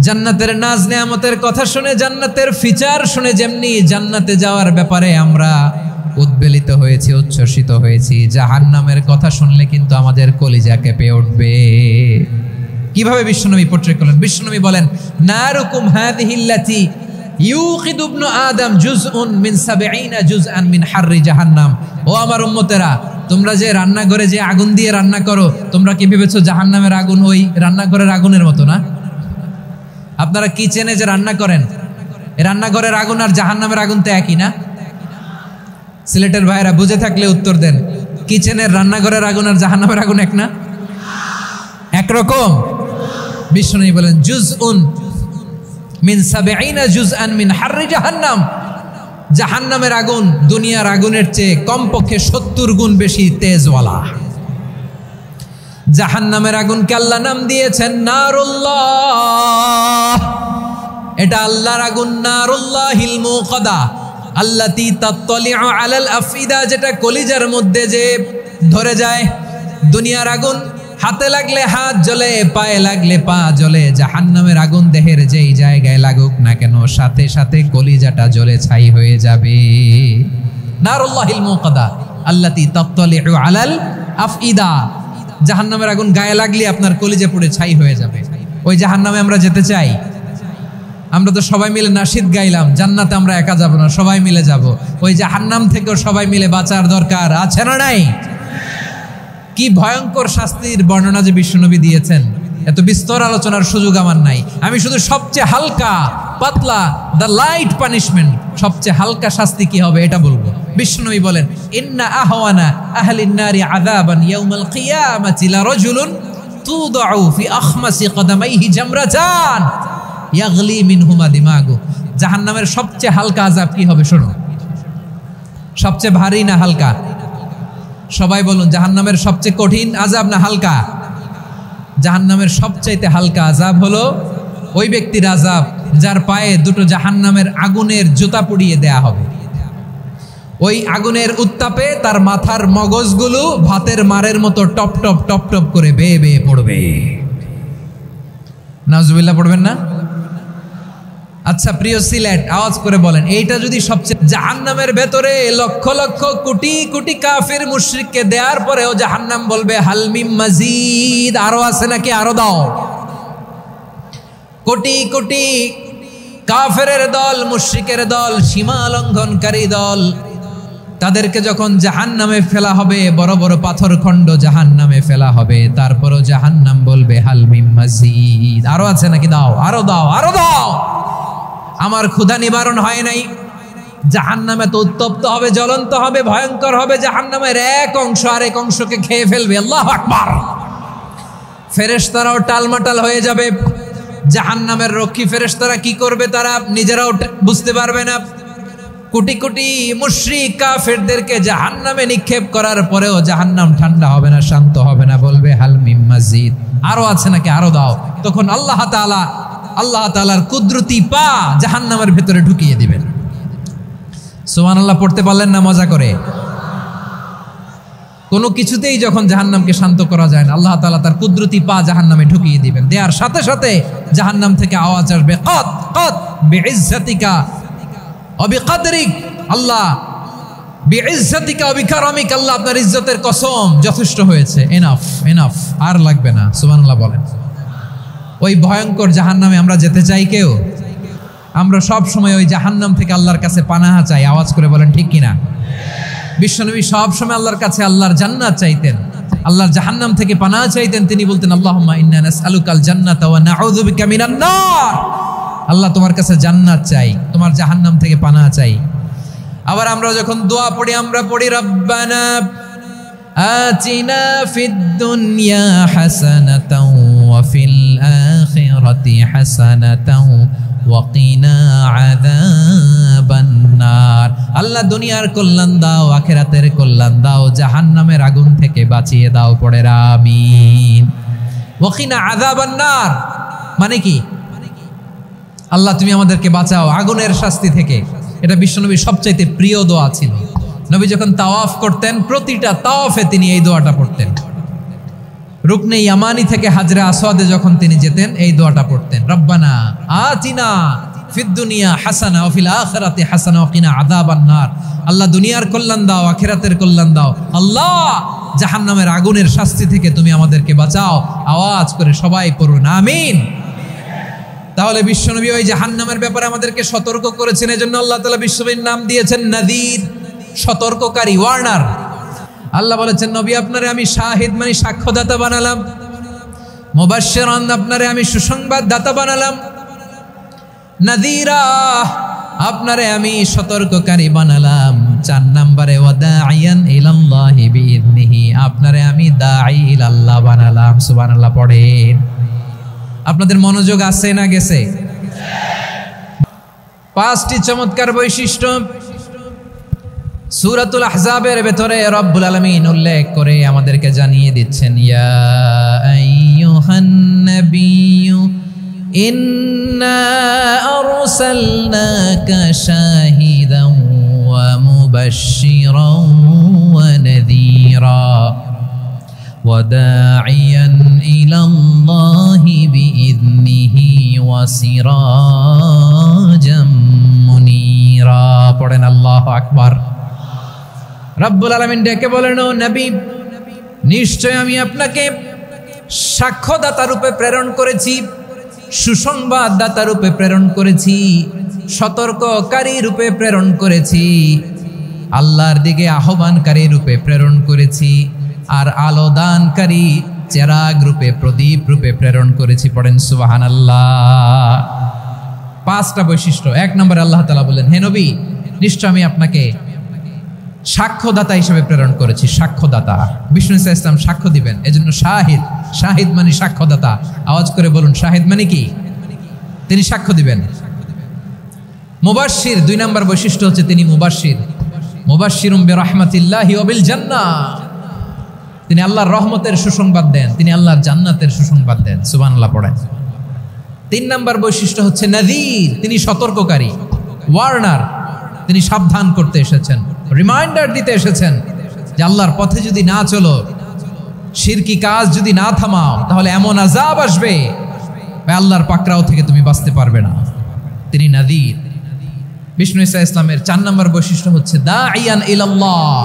জান্নাতের নাজ নেয়ামতের কথা শুনে, জান্নাতের ফিচার শুনে যেমনি জান্নাতে যাওয়ার ব্যাপারে আমরা উদ্বেলিত হয়েছি, উচ্ছ্বসিত হয়েছি, জাহান্নামের কথা শুনলে কিন্তু আমাদের কলিজা কেঁপে উঠবে। কিভাবে বিশ্বনবী পোট্রে করলেন? বিশ্বনবী বলেন, নারুকুম হাযিহিল্লাতী ইউকিদু ইবনু আদম জুজউন মিন ৭০ জুজআন মিন হাররি জাহান্নাম। ও আমার উম্মতেরা, তোমরা যে রান্নাঘরে যে আগুন দিয়ে রান্না করো, তোমরা কি ভেবেছো জাহান্নামের আগুন ওই রান্নাঘরের আগুনের মতো না? আপনারা কিচেনে যে রান্না করেন, রান্নাঘরের আগুন আর জাহান্নামের আগুন তো একই না? সিলেটের ভাইরা বুঝে থাকলে উত্তর দেন, কিচেনের রান্নাঘরের আগুন আর জাহান্নামের আগুন এক না? একরকম? বিশ্বনবী বলেন, জুজউন মিন ৭০ জুজআন মিন হাররি জাহান্নাম। জাহান্নামের আগুন দুনিয়ার আগুনের চেয়ে কমপক্ষে ৭০ গুণ বেশি তেজওয়ালা। জাহান্নামের আগুনকে আল্লাহ নাম দিয়েছেন নারুল্লাহ। এটা আল্লাহর আগুন, নারুল্লাহিল মুকাদা আল্লাতী তাত্তালিউ আলাল আফইদা, যেটা কলিজার মধ্যে যে ধরে যায়। দুনিয়ার আগুন হাতে লাগলে হাত জ্বলে, পায়ে লাগলে পা জ্বলে। জাহান্নামের আগুন দেহের যেই জায়গায় লাগুক না কেন, সাথে সাথে কলিজাটা জ্বলে ছাই হয়ে যাবে। নারুল্লাহিল মুকাদা আল্লাতী তাত্তালিউ আলাল আফইদা। জাহান্নামের আগুন গায়ে লাগলে আপনার কলিজা পুড়ে ছাই হয়ে যাবে। ওই জাহান্নামে আমরা যেতে চাই? আমরা তো সবাই মিলে নাশিদ গাইলাম, জান্নাতে আমরা একা যাব না, সবাই মিলে যাব। ওই জাহান্নাম থেকেও সবাই মিলে বাঁচার দরকার আছে না নাই? কি ভয়ঙ্কর শাস্তির বর্ণনা যে বিশ্বনবী দিয়েছেন, এত বিস্তর আলোচনার সুযোগ আমার নাই। আমি শুধু সবচেয়ে হালকা পাতলা, দ্য লাইট পানিশমেন্ট, সবচেয়ে হালকা শাস্তি কি হবে এটা বলবো। বিশ্বনবী বলেন, ইন্না আহওয়ানা আহলিন নারি আযাবান ইয়াউমাল কিয়ামাতি লারাজুলুন তুদাউ ফি আখমাসি কদামাইহি জামরাতান ইয়াগলি মিনহুমা দিমাগু। জাহান্নামের সবচেয়ে হালকা আযাব কি হবে শোনো। সবচেয়ে ভারী না হালকা? সবাই বলুন, জাহান্নামের সবচেয়ে কঠিন আযাব না হালকা? জাহান্নামের সবচাইতে হালকা আযাব হলো ওই ব্যক্তির আযাব যার পায়ে দুটো জাহান্নামের আগুনের জুতা পুড়িয়ে দেয়া হবে। ওই আগুনের উত্তাপে তার মাথার মগজগুলো ভাতের মারের মতো টপ টপ টপ টপ করে বেয়ে বেয়ে পড়বে। নাউজুবিল্লাহ পড়বেন না? আচ্ছা প্রিয় সিলেট, আওয়াজ করে বলেন, এইটা যদি সবচেয়ে, জাহান্নামের ভেতরে লক্ষ লক্ষ কোটি কোটি কাফির মুশরিককে দেওয়ার পরেও জাহান্নাম বলবে হাল মিন মাজিদ, আরো আছে নাকি, আরো দাও। কোটি কোটি কাফেরের দল, মুশরিকের দল, সীমা লঙ্ঘনকারী দল, তাদেরকে যখন জাহান্নামে ফেলা হবে, বড় বড় পাথর খণ্ড জাহান্নামে ফেলা হবে, তারপরও জাহান্নাম বলবে হাল মিন মাজিদ, আরো আছে নাকি, দাও, আরো দাও, আরো দাও। আমার ক্ষুধা নিবারণ হয় নাই। জাহান্নামে তো উত্তপ্ত হবে, জ্বলন্ত হবে, ভয়ঙ্কর হবে। জাহান্নামের এক অংশ আরেক অংশকে খেয়ে ফেলবে। আল্লাহু আকবার। ফেরেশতারাও টালমাটাল হয়ে যাবে। জাহান্নামের রক্ষী ফেরেশতারা কি করবে তারা নিজেরাও বুঝতে পারবে না। কোটি কোটি মুশরিক কাফেরদেরকে জাহান্নামে নিক্ষেপ করার পরেও জাহান্নাম ঠান্ডা হবে না, শান্ত হবে না, বলবে হাল মিন মাজিদ, আরো আছে নাকি, আরো দাও। তখন আল্লাহ তাআলার কুদরতি পা জাহান্নামের ভেতরে ঢুকিয়ে দিবেন। সুবহানাল্লাহ পড়তে পারলেন না মজা করে? কোনো কিছুতেই যখন জাহান্নামকে শান্ত করা যায় না, আল্লাহ তাআলা তার কুদরতি পা জাহান্নামে ঢুকিয়ে দিবেন। দেওয়ার সাথে সাথে জাহান্নাম থেকে আওয়াজ আসবে, কত কত বিইজ্জাতিকা ওয়া বিকদরিক, আল্লাহ বিইজ্জাতিকা ওয়া বিকারামিক, আল্লাহ আপনার ইজ্জতের কসম, যথেষ্ট হয়েছে, এনাফ এনাফ, আর লাগবে না। সুবহানাল্লাহ বলেন। ওই ভয়ঙ্কর জাহান্নামে আমরা যেতে চাই কেউ? আমরা সব সময় ওই জাহান্নাম থেকে আল্লাহর কাছে পানাহা চাই। আওয়াজ করে বলেন ঠিক কিনা? বিশ্বনবী সব সময় আল্লাহর কাছে আল্লাহর জান্নাত চাইতেন, আল্লাহর জাহান্নাম থেকে পানাহা চাইতেন। তিনি বলতেন, আল্লাহুম্মা ইন্না নাসআলুকাল জান্নাতা ওয়া নাউযু বিকা মিনান নার। আল্লাহ তোমার কাছে জান্নাত চাই, তোমার জাহান্নাম থেকে পানাহা চাই। আবার আমরা যখন দোয়া পড়ি, আমরা পড়ি রব্বানা আতিনা ফিদ দুনিয়া হাসানাতাও ওয়া ফিল আখিরাতি হাসানাতাও ওয়া কিনা আযাবান নার। আল্লাহ দুনিয়ার কল্যাণ দাও, আখিরাতের কল্যাণ দাও, জাহান্নামের আগুন থেকে বাঁচিয়ে দাও, পড়ে আমিন। ওয়া কিনা আযাবান নার মানে কি? আল্লাহ তুমি আমাদেরকে বাঁচাও আগুনের শাস্তি থেকে। এটা বিশ্বনবীর সবচাইতে প্রিয় দোয়া ছিল। নবী যখন তাওয়াফ করতেন, প্রতিটা তাওয়াফে তিনি এই দোয়াটা পড়তেন। রুকনে ইয়ামানি থেকে হাজরে আসওয়াদে যখন তিনি যেতেন এই দোয়াটা পড়তেন, রব্বানা আতিনা ফিদ দুনিয়া হাসানা ওয়া ফিল আখিরাতি হাসানা ওয়া কিনা আযাবান নার। আল্লাহ দুনিয়ার কল্যাণ দাও, আখিরাতের কল্যাণ দাও। আল্লাহ জাহান্নামের আগুনের শাস্তি থেকে তুমি আমাদেরকে বাঁচাও। আওয়াজ করে সবাই পড়ুন আমিন। তাহলে বিশ্বনবী ওই জাহান্নামের ব্যাপারে আমাদেরকে সতর্ক করেছেন, এজন্য আল্লাহ তাআলা বিশ্বনবীর নাম দিয়েছেন নাযীর, সতর্ককারী, ওয়ার্নার। আল্লাহ বলেছেন নবী আপনারে আমি শাহিদ মানে সাক্ষ্যদাতা বানালাম, মুবাশশিরান আপনারে আমি সুসংবাদদাতা বানালাম, নাযীরা আপনারে আমি সতর্ককারী বানালাম। 4 নম্বরে ওয়াদাইয়ান ইলাল্লাহি বিইذনিহি আপনারে আমি দাঈ ইলাল্লাহ বানালাম। সুবহানাল্লাহ পড়েন। আপনাদের মনোযোগ আছে না গেছে? 5টি চমৎকার বৈশিষ্ট্য সূরাতুল আহজাবের ভেতরে রব্বুল আলামিন উল্লেখ করে আমাদেরকে জানিয়ে দিচ্ছেন, ইয়া আইয়ুহান নাবিয়্যু ইন্না আরসালনাকা শাহিদান ওয়া মুবাশশিরান ওয়া নাযীরা ওয়া দাঈয়ান ইলাল্লাহি বিইذনিহি ওয়া সিরাজাম মুনীরা। পড়েন আল্লাহু আকবার। রব্বুল আলামিন ডেকে বলেন, ও নবী নিশ্চয় আমি আপনাকে সাক্ষ্যদাতা রূপে প্রেরণ করেছি, সুসংবাদদাতা রূপে প্রেরণ করেছি, সতর্ককারী রূপে প্রেরণ করেছি, আল্লাহর দিকে আহ্বানকারী রূপে প্রেরণ করেছি, আর আলো দানকারী চেরাগ রূপে, প্রদীপ রূপে প্রেরণ করেছি। পড়েন সুবহানাল্লাহ। 5টা বৈশিষ্ট্য। 1 নম্বরে আল্লাহ তাআলা বলেন, হে নবী নিশ্চয় আমি আপনাকে সাক্ষ্যদাতা হিসেবে প্রেরণ করেছি। সাক্ষ্যদাতা, বিষ্ণু ইসা ইসলাম সাক্ষ্য দিবেন, এজন্য শাহিদ। শাহিদ মানে সাক্ষ্যদাতা। আওয়াজ করে বলুন শাহিদ মানে কি? তিনি সাক্ষ্য দিবেন। মুবাশশির, 2 নম্বর বৈশিষ্ট্য হচ্ছে তিনি মুবাশশির। মুবাশশিরুম বিরাহমাতিল্লাহি ওয়া বিল জান্নাহ, তিনি আল্লাহর রহমতের সুসংবাদ দেন, তিনি আল্লাহর জান্নাতের সুসংবাদ দেন। সুবহানাল্লাহ পড়েন। 3 নম্বর বৈশিষ্ট্য হচ্ছে নাযীর, তিনি সতর্ককারী, ওয়ার্নার, তিনি সাবধান করতে এসেছেন, রিমাইন্ডার দিতে এসেছেন যে আল্লাহর পথে যদি না চলো, শিরকি কাজ যদি না থামাও, তাহলে এমন আযাব আসবে আল্লাহর পাকড়াও থেকে তুমি বাঁচতে পারবে না। তিনি নাযীর। বিষ্ণু ইসা ইসলামের 4 নম্বর বৈশিষ্ট্য হচ্ছে দাঈয়ান ইলাল্লাহ,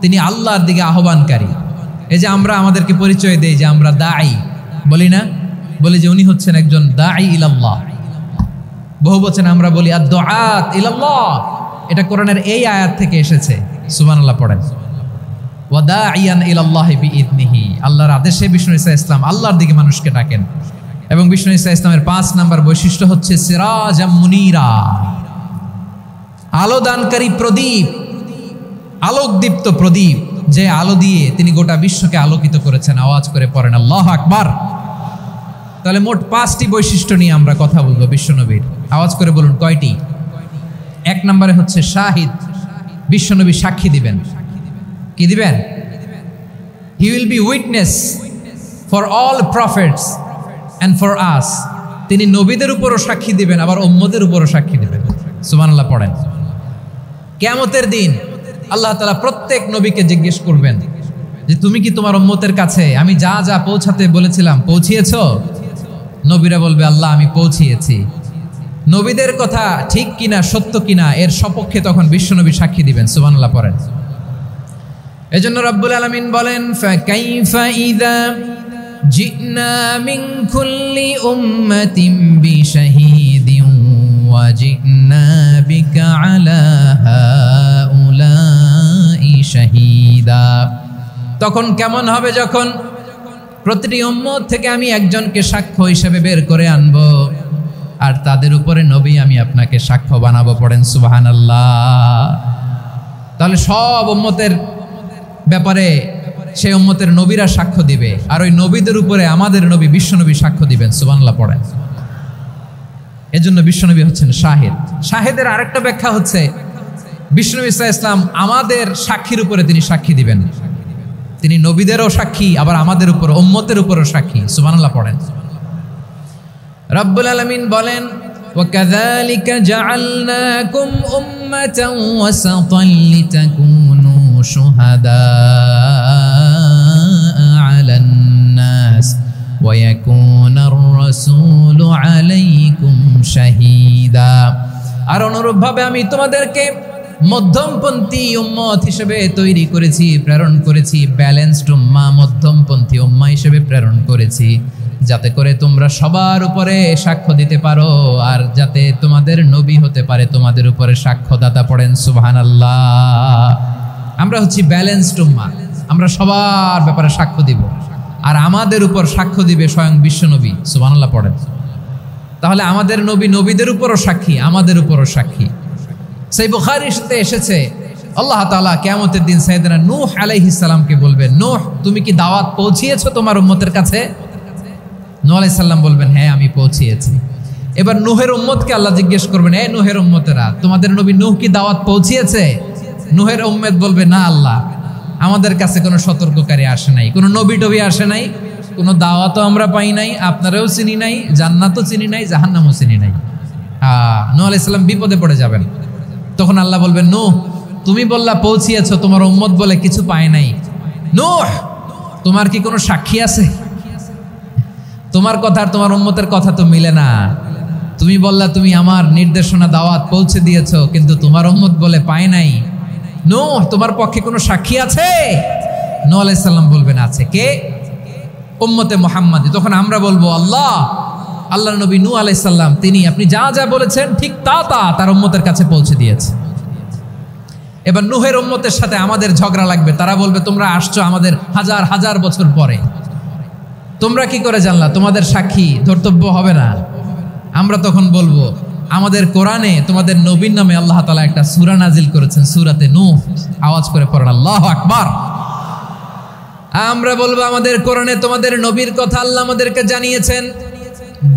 তিনি আল্লাহর দিকে আহ্বানকারী। এই যে আমরা আমাদেরকে পরিচয় দেই যে আমরা দাঈ, বলি না? বলি যে উনি হচ্ছেন একজন দাঈ ইলাল্লাহ। বহু বচনে আমরা বলি আদ-দুআত ইলাল্লাহ, এটা কোরআনের এই আয়াত থেকে এসেছে। সুবহানাল্লাহ পড়েন। ওয়া দাঈয়ান ইলাল্লাহি বিইذনিহি, আল্লাহর আদেশে বিষ্ণু ইসা ইসলাম আল্লাহর দিকে মানুষকে ডাকেন। এবং বিষ্ণু ইসা ইসলামের 5 নম্বর বৈশিষ্ট্য হচ্ছে সিরাজাম মুনীরা, আলো দানকারী প্রদীপ, আলোকদীপ্ত প্রদীপ, যে আলো দিয়ে তিনি গোটা বিশ্বকে আলোকিত করেছেন। আওয়াজ করে পড়েন আল্লাহু আকবার। তাহলে মোট 5টি বৈশিষ্ট্য নিয়ে আমরা কথা বলবো বিশ্বনবীর। আওয়াজ করে বলুন কয়টি? 1 নম্বরে হচ্ছে শাহিদ, বিশ্বনবী সাক্ষী দিবেন। কি দিবেন? He will be witness for all prophets and for us, তিনি নবীদের উপরও সাক্ষী দিবেন, আবার উম্মতের উপরও সাক্ষী দিবেন। সুবহানাল্লাহ পড়েন। কিয়ামতের দিন আল্লাহ তাআলা প্রত্যেক নবীকে জিজ্ঞেস করবেন যে তুমি কি তোমার উম্মতের কাছে আমি যা যা পৌঁছাতে বলেছিলাম পৌঁছিয়েছো? নবীরা বলবে আল্লাহ আমি পৌঁছিয়েছি। নবীদের কথা ঠিক কিনা, সত্য কিনা, এর সপক্ষে তখন বিশ্বনবী সাক্ষী দিবেন। সুবহানাল্লাহ পড়েন। এজন্য রব্বুল আলামিন বলেন, ফাকাইফা ইযা জিনা মিন কুল্লি উম্মাতিন বিশাহীদিন ওয়া জিনা বিকা আলা হাউলাই শাহীদা। তখন কেমন হবে যখন প্রতিটি উম্মত থেকে আমি একজনকে সাক্ষ্য হিসেবে বের করে আনবো, আর তাদের উপরে নবী আমি আপনাকে সাক্ষ্য বানাবো। পড়েন সুবহানাল্লাহ। তাহলে সব উম্মতের ব্যাপারে সেই উম্মতের নবীরা সাক্ষ্য দিবে, আর ওই নবীদের উপরে আমাদের নবী বিশ্বনবী সাক্ষ্য দিবেন। সুবহানাল্লাহ পড়েন। এজন্য বিশ্বনবী হচ্ছেন শাহিদ। শাহিদের আরেকটা ব্যাখ্যা হচ্ছে বিশ্বনবী সাল্লাল্লাহু আলাইহি ওয়াসাল্লাম আমাদের সাক্ষীর উপরে তিনি সাক্ষী দিবেন। তিনি নবীদেরও সাক্ষী, আবার আমাদের উপর, উম্মতের উপরও সাক্ষী। সুবহানাল্লাহ পড়েন। রব্বুল আলামিন বলেন, وَكَذَلِكَ جَعَلْنَاكُمْ أُمَّةً وَسَطًا لِتَكُونُوا شُهَدَاءَ عَلَى النَّاسِ ওয়ায়াকুনার রাসূলু আলাইকুম শাহীদা। আর অনুরূপভাবে আমি তোমাদেরকে মধ্যমপন্থী উম্মত হিসেবে তৈরি করেছি, প্রেরণ করেছি, ব্যালেন্সড উম্মাহ, মধ্যমপন্থী উম্মাহ হিসেবে প্রেরণ করেছি, যাতে করে তোমরা সবার উপরে সাক্ষ্য দিতে পারো, আর যাতে তোমাদের নবী হতে পারে তোমাদের উপরে সাক্ষ্যদাতা। পড়েন সুবহানাল্লাহ। আমরা হচ্ছি ব্যালেন্সড উম্মাহ, আমরা সবার ব্যাপারে সাক্ষ্য দিব, আর আমাদের উপর সাক্ষ্য দিবে স্বয়ং বিশ্বনবী। সুবহানাল্লাহ পড়েন। তাহলে আমাদের নবী নবীদের উপরও সাক্ষী, আমাদের উপরও সাক্ষী। সেই বুখারীর সাথে এসেছে আল্লাহ তাআলা কিয়ামতের দিন সাইয়েদনা নূহ আলাইহিস সালামকে বলবেন, নূহ তুমি কি দাওয়াত পৌঁছিয়েছো তোমার উম্মতের কাছে? নূহ আলাইহিস সালাম বলবেন, হ্যাঁ আমি পৌঁছিয়েছি। এবার নূহের উম্মতকে আল্লাহ জিজ্ঞেস করবেন, এই নূহের উম্মতেরা, তোমাদের নবী নূহ কি দাওয়াত পৌঁছিয়েছে? নূহের উম্মত বলবে, না আল্লাহ, আমাদের কাছে কোনো সতর্ককারী আসে নাই, কোনো নবী টবি আসে নাই, কোনো দাওয়াতও আমরা পাই নাই, আপনারাও চিনি নাই, জান্নাতও চিনি নাই, জাহান্নামও চিনি নাই। নূহ আলাইহিস সালাম বিপদে পড়ে যাবেন। তখন আল্লাহ বলবেন, নূহ তুমি বললা পৌঁছিয়েছো, তোমার উম্মত বলে কিছু পায় নাই। নূহ তোমার কি কোনো সাক্ষী আছে? তোমার কথা আর তোমার উম্মতের কথা তো মিলে না। তুমি বললা তুমি আমার নির্দেশনা দাওয়াত পৌঁছে দিয়েছো, কিন্তু তোমার উম্মত বলে পায় নাই। নূহ তোমার পক্ষে কোনো সাক্ষী আছে? নূহ আলাইহিস সালাম বলবেন, আছে। কে? উম্মতে মুহাম্মাদি। তখন আমরা বলবো, আল্লাহ নবী নূহ আলাইহিস সালাম তিনি আপনি যা যা বলেছেন ঠিক তা তার উম্মতের কাছে পৌঁছে দিয়েছে। এবার নূহের উম্মতের সাথে আমাদের ঝগড়া লাগবে। তারা বলবে, তোমরা আসছো আমাদের হাজার হাজার বছর পরে, তোমরা কি করে জানলা? তোমাদের সাক্ষী ধর্তব্য হবে না। আমরা তখন বলবো, আমাদের কোরআনে তোমাদের নবীর নামে আল্লাহ তাআলা একটা সূরা নাজিল করেছেন, সূরাতে নূহ। আওয়াজ করে পড়েন আল্লাহু আকবার। আমরা বলবো, আমাদের কোরআনে তোমাদের নবীর কথা আল্লাহ আমাদেরকে জানিয়েছেন,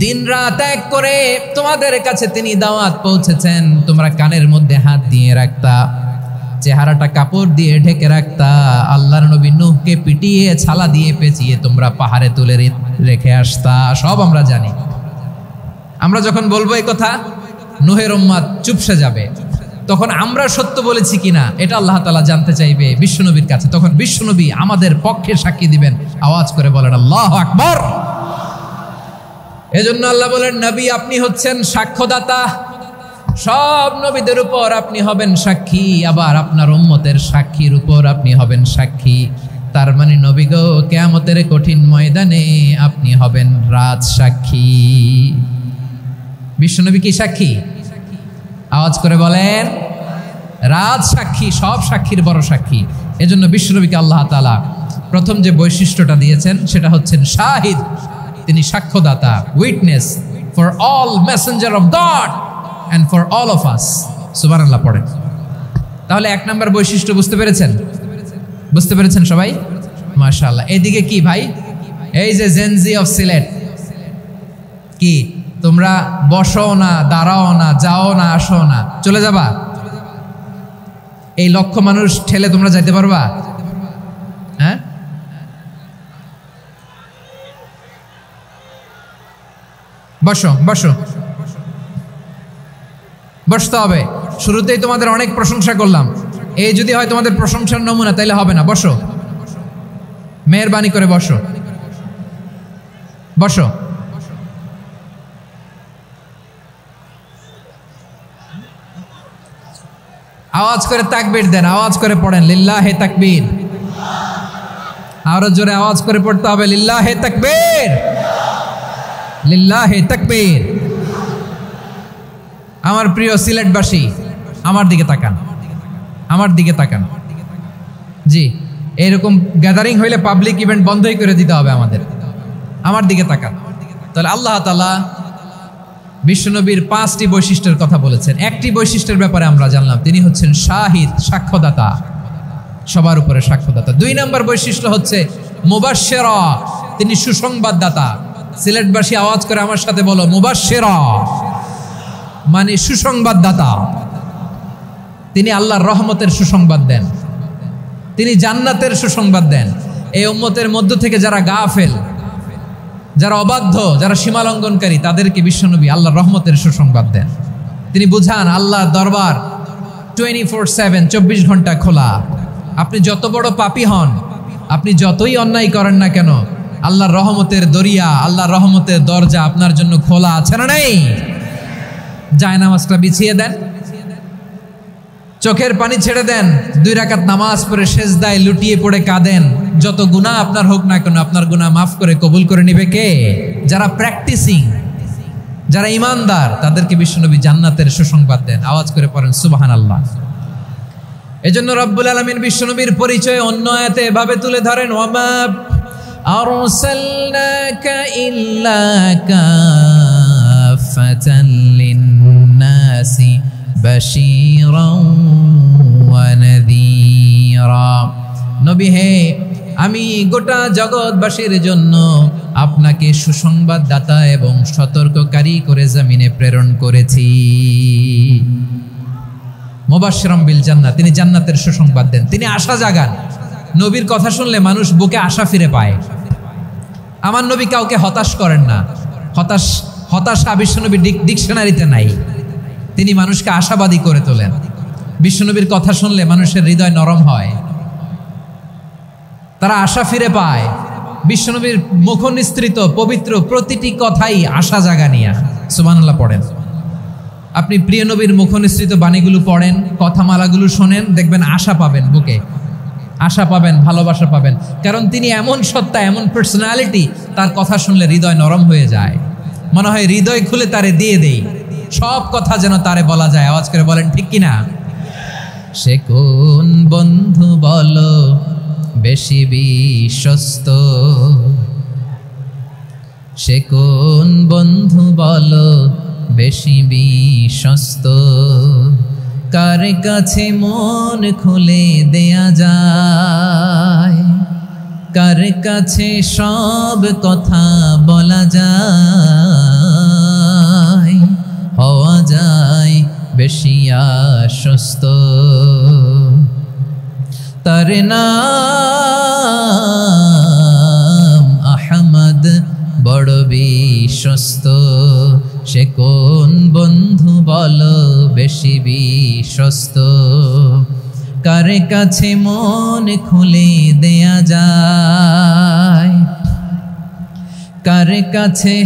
দিন রাত এক করে তোমাদের কাছে তিনি দাওয়াত পৌঁছেছেন। তোমরা কানের মধ্যে হাত দিয়ে রাখতা, চেহারাটা কাপড় দিয়ে ঢেকে রাখতা, আল্লাহর নবী নূহকে পিটিয়ে ছালা দিয়ে পেঁচিয়ে তোমরা পাহাড়ে তুলে রেখে আসতা। সব আমরা জানি। আমরা যখন বলবো এই কথা, নূহের উম্মত চুপসে যাবে। তখন আমরা সত্য বলেছি কিনা এটা আল্লাহ তাআলা জানতে চাইবে বিশ্বনবীর কাছে। তখন বিশ্বনবী আমাদের পক্ষে সাক্ষী দিবেন। আওয়াজ করে বলেন আল্লাহু আকবার। এজন্য আল্লাহ বলেন, নবী আপনি হচ্ছেন সাক্ষ্যদাতা, সব নবীদের উপর আপনি হবেন সাক্ষী, আবার আপনার উম্মতের সাক্ষীর উপর আপনি হবেন সাক্ষী। তার মানে নবী গো, কিয়ামতের কঠিন ময়দানে আপনি হবেন রাজ সাক্ষী। বিশ্বনবী কি সাক্ষী? আওয়াজ করে বলেন, রাজ সাক্ষী, সব সাক্ষীর বড় সাক্ষী। এজন্য বিশ্বনবীকে আল্লাহ তাআলা প্রথম যে বৈশিষ্ট্যটা দিয়েছেন সেটা হচ্ছেন শাহিদ। তিনি সাক্ষ্যদাতা, witness for all messenger of God and for all of us। সুবহানাল্লাহ পড়েন। তাহলে এক নাম্বার বৈশিষ্ট্য বুঝতে পেরেছেন? বুঝতে পেরেছেন সবাই? মাশাআল্লাহ। এদিকে কি ভাই, এই যে জেনজি অফ সিলেট, কি তোমরা বসো না, দাঁড়াও না, যাও না, আসো না, চলে যাবা? এই লক্ষ মানুষ ঠেলে তোমরা যাইতে পারবা? হ্যাঁ, বসো বসো, বসতে হবে। শুরুতেই তোমাদের অনেক প্রশংসা করলাম, এই যদি হয় তোমাদের প্রশংসার নমুনা, তাইলে হবে না। বসো, মেহেরবানি করে বসো, বসো। আওয়াজ করে তাকবীর দেন, আওয়াজ করে পড়েন লিল্লাহে তাকবীর। আরো জোরে আওয়াজ করে পড়তে হবে, লিল্লাহে তাকবীর, লিল্লাহে তাকবীর। আমার প্রিয় সিলেটবাসী, আমার দিকে তাকান, আমার দিকে তাকান। জি, এরকম গ্যাদারিং হইলে পাবলিক ইভেন্ট বন্ধই করে দিতে হবে আমাদের। আমার দিকে তাকান। তাহলে আল্লাহ তাআলা বিশ্বনবীর 5টি বৈশিষ্ট্যের কথা বলেছেন। একটি বৈশিষ্ট্যের ব্যাপারে আমরা জানলাম, তিনি হচ্ছেন শাহিদ, সাক্ষ্যদাতা, সবার উপরে সাক্ষ্যদাতা। 2 নম্বর বৈশিষ্ট্য হচ্ছে মুবাশশিরা, তিনি সুসংবাদদাতা। সিলেটবাসী আওয়াজ করে আমার সাথে বলো, মুবাশশিরা মানে সুসংবাদদাতা। তিনি আল্লাহর রহমতের সুসংবাদ দেন, তিনি জান্নাতের সুসংবাদ দেন। এই উম্মতের মধ্য থেকে যারা গাফেল, যারা অবাধ্য, যারা সীমালঙ্ঘনকারী, তাদেরকে বিশ্বনবী আল্লাহর রহমতের সুসংবাদ দেন। তিনি বুঝান আল্লাহর দরবার 24/7, 24 ঘন্টা খোলা। আপনি যত বড় পাপী হন, আপনি যতই অন্যায় করেন না কেন, আল্লাহর রহমতের দরিয়া, আল্লাহর রহমতের দরজা আপনার জন্য খোলা আছে না নাই? জায়নামাজটা বিছিয়ে দেন, চোখের পানি ছেড়ে দেন, 2 রাকাত নামাজ পড়ে সেজদায় লুটিয়ে পড়ে কাঁদেন। যত গুনাহ আপনার হোক না কেন, আপনার গুনাহ মাফ করে কবুল করে নিবে কে? যারা প্র্যাকটিসিং, যারা ইমানদার, তাদেরকে বিশ্বনবী জান্নাতের সুসংবাদ দেন। আওয়াজ করে পড়েন সুবহানাল্লাহ। এজন্য রব্বুল আলামিন বিশ্বনবীর পরিচয় অন্য আয়াতে এভাবে তুলে ধরেন, ওয়ামা আরসালনাকা ইল্লা কাফাতান লিন-নাসি বাশীরাও ওয়া নাযীরা। নবী হে, আমি গোটা জগৎবাসীর জন্য আপনাকে সুসংবাদদাতা এবং সতর্ককারী করে জমিনে প্রেরণ করেছি। মুবাশশিরাম বিল জান্নাত, তিনি জান্নাতের সুসংবাদ দেন, তিনি আশা জাগান। নবীর কথা শুনলে মানুষ বুকে আশা ফিরে পায়। আমার নবী কাউকে হতাশ করেন না। হতাশা বিশ্বনবীর ডিকশনারিতে নাই। তিনি মানুষকে আশাবাদী করে তোলেন। বিশ্বনবীর কথা শুনলে মানুষের হৃদয় নরম হয়, তারা আশা ফিরে পায়। বিশ্বনবীর মুখ নিঃসৃত পবিত্র প্রতিটি কথাই আশা জাগানিয়া। সুবহানাল্লাহ পড়েন। আপনি প্রিয় নবীর মুখ নিঃসৃত বাণীগুলো পড়েন, কথামালাগুলো শোনেন, দেখবেন আশা পাবেন, বুকে আশা পাবেন, ভালোবাসা পাবেন। কারণ তিনি এমন সত্তা, এমন পার্সোনালিটি, তার কথা শুনলে হৃদয় নরম হয়ে যায়। মনে হয় হৃদয় খুলে তারে দিয়ে দেই, সব কথা যেন তারে বলা যায়। আওয়াজ করে বলেন ঠিক কিনা? সে কোন বন্ধু বলো বেশি বিশ্বস্ত, সে কোন বন্ধু বলো বেশি বিশ্বস্ত, কার কাছে মন খুলে দেয়া যায়, কার কাছে সব কথা বলা যায়, হওয়া যায় বেশি আশ্বস্ত। তার নাম আহমদ, বড় বিশ্বস্ত। সে কোন বন্ধু বলো বেশি বিশ্বস্ত, কার কাছে মন খুলে দেয়া যায়, কার কাছে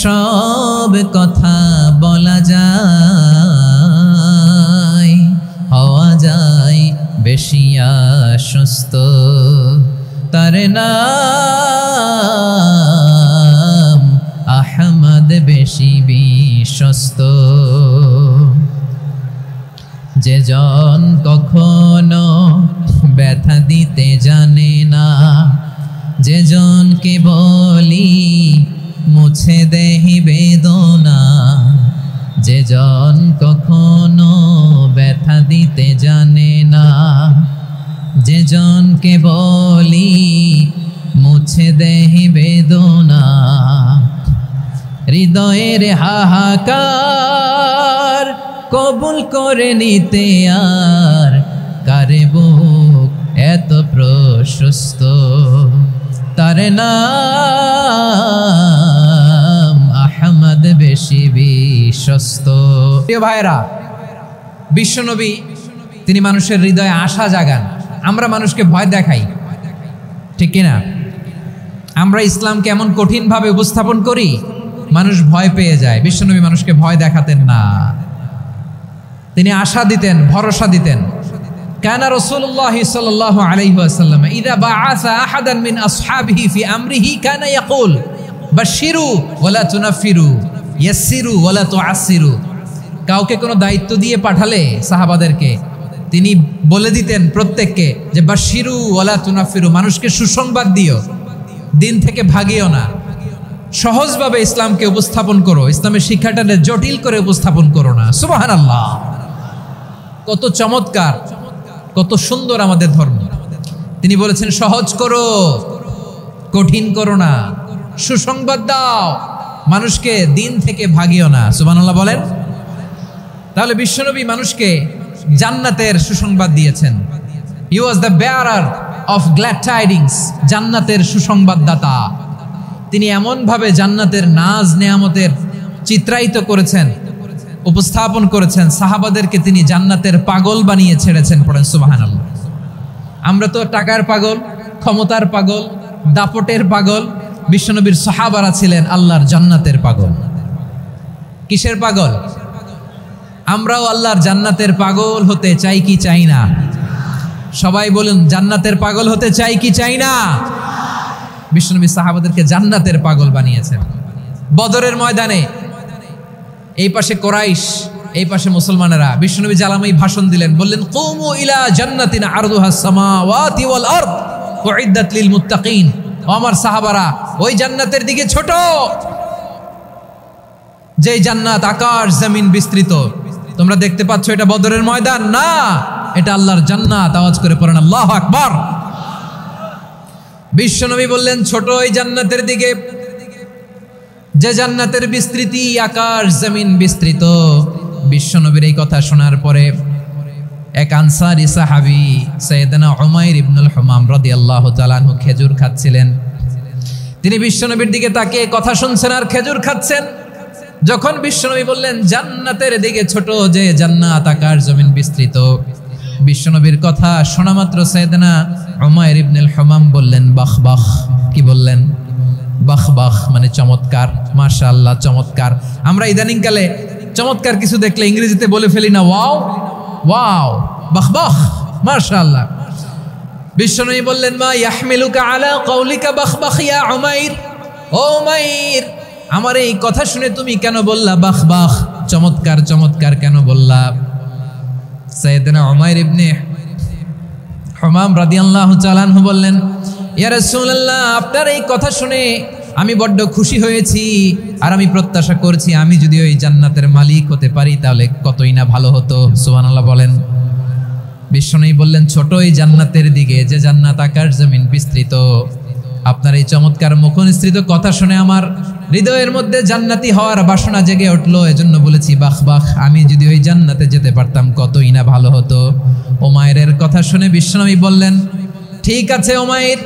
সব কথা বলা যায়, হওয়া যায় বেশি আশ্বস্ত। তার নাম আহমদ, বেশি বিশ্বস্ত। যে জন কখনো ব্যথা দিতে জানে না, যে জনকে বলি মুছে দেহি বেদনা, যে জন কখনো ব্যথা দিতে জানে না, যে জনকে বলি মুছে দেহি বেদনা, হৃদয়ের হাহাকার কবুল করে নিতে আর কারে বুক এত প্রশস্ত। তার নাম আহমদ, বেশি বিশ্বস্ত। প্রিয় ভাইরা, বিশ্বনবী তিনি মানুষের হৃদয়ে আশা জাগান। আমরা মানুষকে ভয় দেখাই, ঠিক কিনা? আমরা ইসলামকে এমন কঠিনভাবে উপস্থাপন করি, মানুষ ভয় পেয়ে যায়। বিশ্বনবী মানুষকে ভয় দেখাতেন না, তিনি আশা দিতেন, ভরসা দিতেন। কানা রাসূলুল্লাহ সাল্লাল্লাহু আলাইহি ওয়াসাল্লাম ইযা বাআসা আহাদান মিন আসহাবিহি ফি আমরিহি কানা ইয়াকুল বাশশিরু ওয়ালা তুনাফিরু, ইয়াসসিরু ওয়ালা তুআসসিরু। কাউকে কোনো দায়িত্ব দিয়ে পাঠালে সাহাবাদেরকে তিনি বলে দিতেন প্রত্যেককে যে বাশশিরু ওয়ালা তুনাফিরু, মানুষকে সুসংবাদ দিও, দিন থেকে ভাগিও না, সহজভাবে ইসলামকে উপস্থাপন করো, ইসলামের শিক্ষাটাকে জটিল করে উপস্থাপন করো না। সুবহানাল্লাহ, কত চমৎকার, কত সুন্দর আমাদের ধর্ম। তিনি বলেছেন সহজ করো, কঠিন করো না, সুসংবাদ দাও, মানুষকে দিন থেকে ভাগিও না। সুবহানাল্লাহ বলেন। তাহলে বিশ্বনবী মানুষকে জান্নাতের সুসংবাদ দিয়েছেন। He was the bearer of glad tidings, জান্নাতের সুসংবাদদাতা। তিনি এমনভাবে জান্নাতের নাজ নেয়ামতের চিত্রায়িত করেছেন, উপস্থাপন করেছেন, সাহাবাদেরকে তিনি জান্নাতের পাগল বানিয়ে ছেড়েছেন। পড়েন সুবহানাল্লাহ। আমরা তো টাকার পাগল, ক্ষমতার পাগল, দাপটের পাগল। বিশ্বনবীর সাহাবারা ছিলেন আল্লাহর জান্নাতের পাগল। কিসের পাগল? আমরাও আল্লাহর জান্নাতের পাগল হতে চাই কি চাই না? সবাই বলুন, জান্নাতের পাগল হতে চাই কি চাই না? বিশ্বনবী সাহাবাদেরকে জান্নাতের পাগল বানিয়েছেন। বদরের ময়দানে এই পাশে কোরাইশ, এই পাশে মুসলমানেরা। বিশ্বনবী জালামাই ভাষণ দিলেন, বললেন, কুমু ইলা জান্নাতিন আরদুহাস সামাওয়াতি ওয়াল আরদ উইদ্দাত লিল মুত্তাকিন। ও আমার সাহাবারা, ওই জান্নাতের দিকে ছোট, যেই জান্নাত আকাশ জমিন বিস্তৃত। তোমরা দেখতে পাচ্ছ এটা বদরের ময়দান না, এটা আল্লাহর জান্নাত। আওয়াজ করে পড়েন আল্লাহু আকবার। বিশ্বনবী বললেন, ছোট ওই জান্নাতের দিকে, যে জান্নাতের বিস্তৃতি আকাশ জমিন বিস্তৃত। বিশ্বনবীর এই কথা শোনার পরে এক আনসারী সাহাবী সাইয়েদনা উমাইর ইবনুল হুমাম রাদিয়াল্লাহু তাআলা আনহু খেজুর খাচ্ছিলেন। তিনি বিশ্বনবীর দিকে তাকিয়ে কথা শুনছেন আর খেজুর খাচ্ছেন। যখন বিশ্বনবী বললেন জান্নাতের দিকে ছোট, যে জান্নাত আকাশ জমিন বিস্তৃত, বিশ্বনবীর কথা শোনা মাত্র সাইয়েদনা উমাইর ইবনুল হুমাম বললেন বাহ বাহ। কি বললেন? বাহ বাহ মানে চমৎকার, মাশাআল্লাহ চমৎকার। আমরা ইদানিং কালে চমৎকার কিছু দেখলে ইংরেজিতে বলে ফেলি না, ওয়াও ওয়াও, বাহ বাহ, মাশাআল্লাহ। বিশ্বনবী বললেন, মা ইয়াহমিলুকা আলা কওলিকা বাহ বাহ ইয়া উমাইর। ও উমাইর, আমার এই কথা শুনে তুমি কেন বললা বাহ বাহ, চমৎকার চমৎকার কেন বললা? সাইয়েদনা উমাইর ইবনে হুমাম রাদিয়াল্লাহু তাআলা আনহু বললেন, ইয়া রাসূলুল্লাহ, আপনার এই কথা শুনে আমি বড্ড খুশি হয়েছি, আর আমি প্রত্যাশা করছি আমি যদি ওই জান্নাতের মালিক হতে পারি তাহলে কতই না ভালো হতো। সুবহানাল্লাহ বলেন। বিশ্বনবী বললেন, ছোট এই জান্নাতের দিকে, যে জান্নাত আকাশ জমিন বিস্তৃত। আপনার এই চমৎকার মুখনিসৃত কথা শুনে আমার হৃদয়ের মধ্যে জান্নাতি হওয়ার বাসনা জেগে উঠলো, এজন্য বলেছি বাহ বাহ, আমি যদি ওই জান্নাতে যেতে পারতাম কতই না ভালো হতো। উমাইরের কথা শুনে বিশ্বনবী বললেন, ঠিক আছে উমাইর,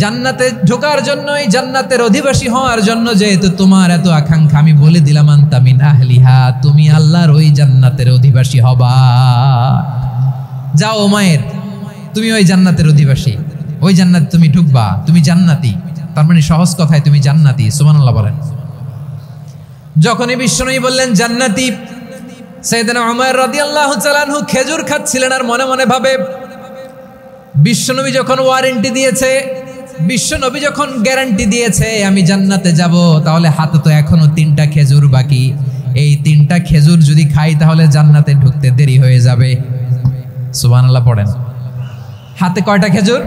জান্নাতে ঢোকার জন্য, এই জান্নাতের অধিবাসী হওয়ার জন্য যেহেতু তোমার এত আকাঙ্ক্ষা, আমি বলে দিলাম আনতা মিন আহলিহা, তুমি আল্লাহর ওই জান্নাতের অধিবাসী হবা। যাও উমাইর, তুমি ওই জান্নাতের অধিবাসী, ওই জান্নাতে তুমি ঢুকবা, তুমি জান্নাতি। তার মানে সহজ কথায় তুমি জান্নাতি। সুবহানাল্লাহ বলেন। যখনই বিশ্বনবী বললেন জান্নাতি, সাইয়েদনা উমাইর রাদিয়াল্লাহু তাআলা আনহু খেজুর খাচ্ছিলেন আর মনে মনে ভাবে, বিশ্বনবী যখন ওয়ারেন্টি দিয়েছে, বিশ্বনবী যখন গ্যারান্টি দিয়েছে আমি জান্নাতে যাব, তাহলে হাতে তো এখনো 3টা খেজুর বাকি। এই 3টা খেজুর যদি খাই তাহলে জান্নাতে ঢুকতে দেরি হয়ে যাবে। সুবহানাল্লাহ পড়েন। হাতে কয়টা খেজুর?